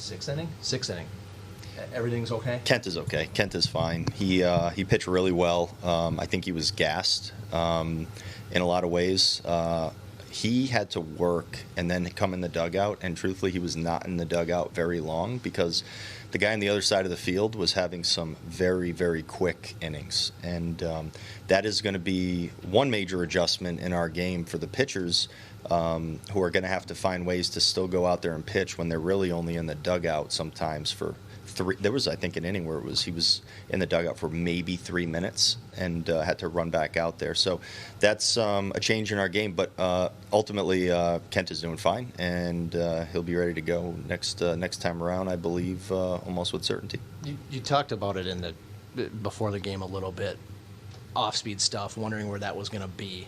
Sixth inning. Everything's okay? Kenta's okay. Kenta's fine. He pitched really well. I think he was gassed in a lot of ways. He had to work and then come in the dugout, and truthfully, he was not in the dugout very long because the guy on the other side of the field was having some very, very quick innings. And that is going to be one major adjustment in our game for the pitchers who are going to have to find ways to still go out there and pitch when they're really only in the dugout sometimes for three. There was, I think, an inning where he was in the dugout for maybe 3 minutes and had to run back out there. So that's a change in our game. But ultimately, Kent is doing fine, and he'll be ready to go next time around, I believe, almost with certainty. You talked about it before the game a little bit, off-speed stuff, wondering where that was going to be.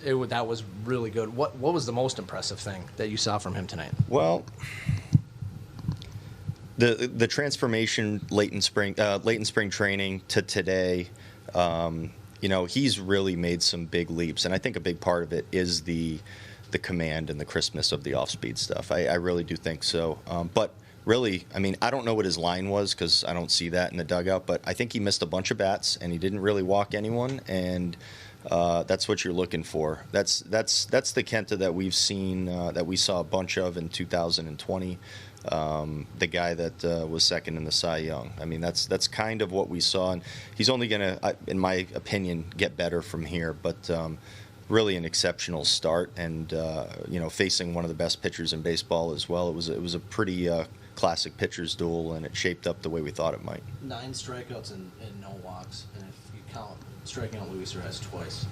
That was really good. What was the most impressive thing that you saw from him tonight? Well, the transformation late in spring training to today, he's really made some big leaps, and I think a big part of it is the command and the crispness of the off-speed stuff. I really do think so. But really, I mean, I don't know what his line was because I don't see that in the dugout, but I think he missed a bunch of bats and he didn't really walk anyone, and that's what you're looking for. That's the Kenta that we've seen, that we saw a bunch of in 2020. The guy that was second in the Cy Young. I mean, that's kind of what we saw, and he's only going to, in my opinion, get better from here. But really, an exceptional start, and facing one of the best pitchers in baseball as well. It was a pretty classic pitcher's duel, and it shaped up the way we thought it might. 9 strikeouts and no walks, and if you count striking out Luis Reyes twice,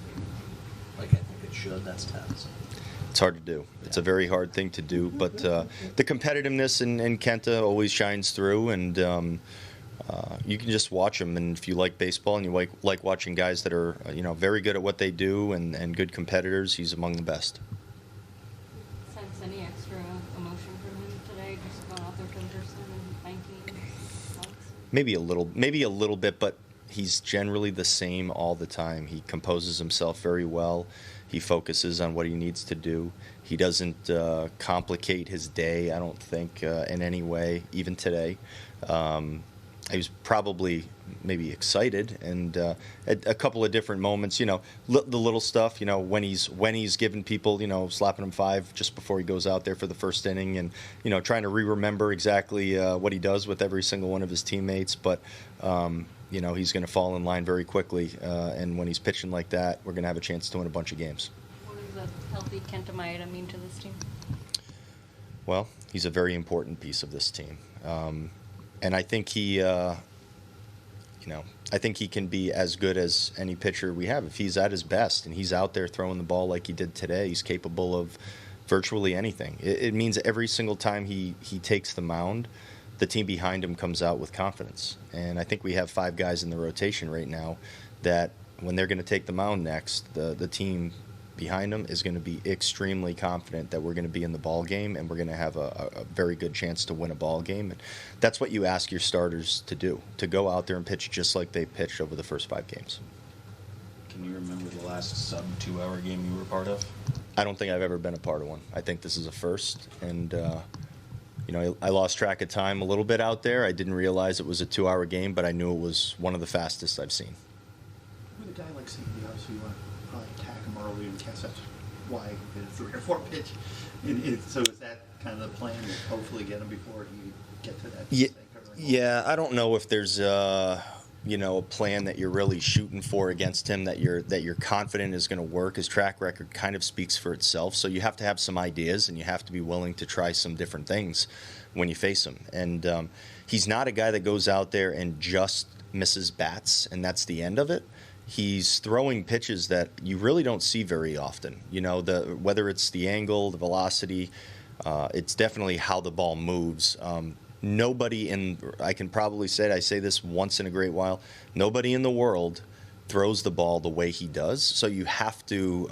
like I think it should, that's 10. So. It's hard to do. It's a very hard thing to do, but the competitiveness in Kenta always shines through, and you can just watch him. And if you like baseball and you like watching guys that are very good at what they do and good competitors, he's among the best. Sense any extra emotion from him today, just going out there to the person and thanking folks? Maybe a little bit, but he's generally the same all the time. He composes himself very well. He focuses on what he needs to do. He doesn't complicate his day, I don't think, in any way, even today. He was probably maybe excited, and at a couple of different moments, the little stuff, when he's giving people, slapping him 5 just before he goes out there for the first inning, and, trying to remember exactly what he does with every single one of his teammates. But, he's going to fall in line very quickly, and when he's pitching like that, we're going to have a chance to win a bunch of games. What does a healthy Kenta Maeda mean to this team? Well, he's a very important piece of this team. And I think I think he can be as good as any pitcher we have. If he's at his best and he's out there throwing the ball like he did today, he's capable of virtually anything. It means every single time he takes the mound, the team behind him comes out with confidence. And I think we have 5 guys in the rotation right now that when they're going to take the mound next, the team behind them is going to be extremely confident that we're going to be in the ball game and we're going to have a very good chance to win a ball game. And that's what you ask your starters to do, to go out there and pitch just like they pitched over the first 5 games. Can you remember the last sub-2-hour game you were a part of? I don't think I've ever been a part of one. I think this is a first, and I lost track of time a little bit out there. I didn't realize it was a 2-hour game, but I knew it was one of the fastest I've seen. With a guy like St. Obviously you want to probably attack him early and catch that wide 3 or 4 pitch. So is that kind of the plan, to hopefully get him before you get to that? Yeah, I don't know if there's a plan that you're really shooting for against him that you're confident is going to work. His track record kind of speaks for itself, so you have to have some ideas and you have to be willing to try some different things when you face him. And he's not a guy that goes out there and just misses bats and that's the end of it. He's throwing pitches that you really don't see very often. Whether it's the angle, the velocity, it's definitely how the ball moves. I can probably say it, I say this once in a great while, nobody in the world throws the ball the way he does. So you have to,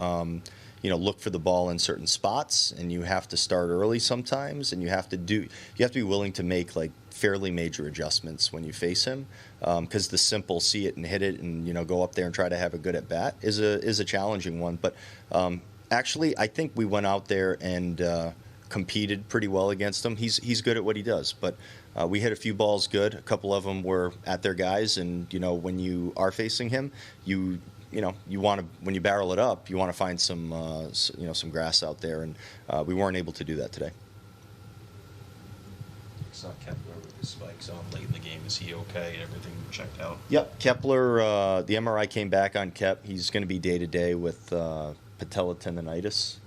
look for the ball in certain spots, and you have to start early sometimes, and you have to be willing to make like fairly major adjustments when you face him, because the simple see it and hit it and go up there and try to have a good at bat is a challenging one. But actually, I think we went out there and competed pretty well against him. He's good at what he does, but we hit a few balls good. A couple of them were at their guys, and when you are facing him, you want to, when you barrel it up, you want to find some some grass out there, and we weren't able to do that today. Saw Kepler with his spikes on late in the game. Is he okay? Everything checked out? Yep, Kepler. The MRI came back on Kep. He's going to be day to day with patella tendonitis.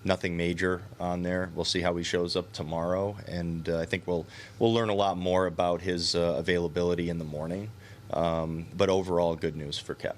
Nothing major on there. We'll see how he shows up tomorrow, and I think we'll learn a lot more about his availability in the morning. But overall, good news for Kep.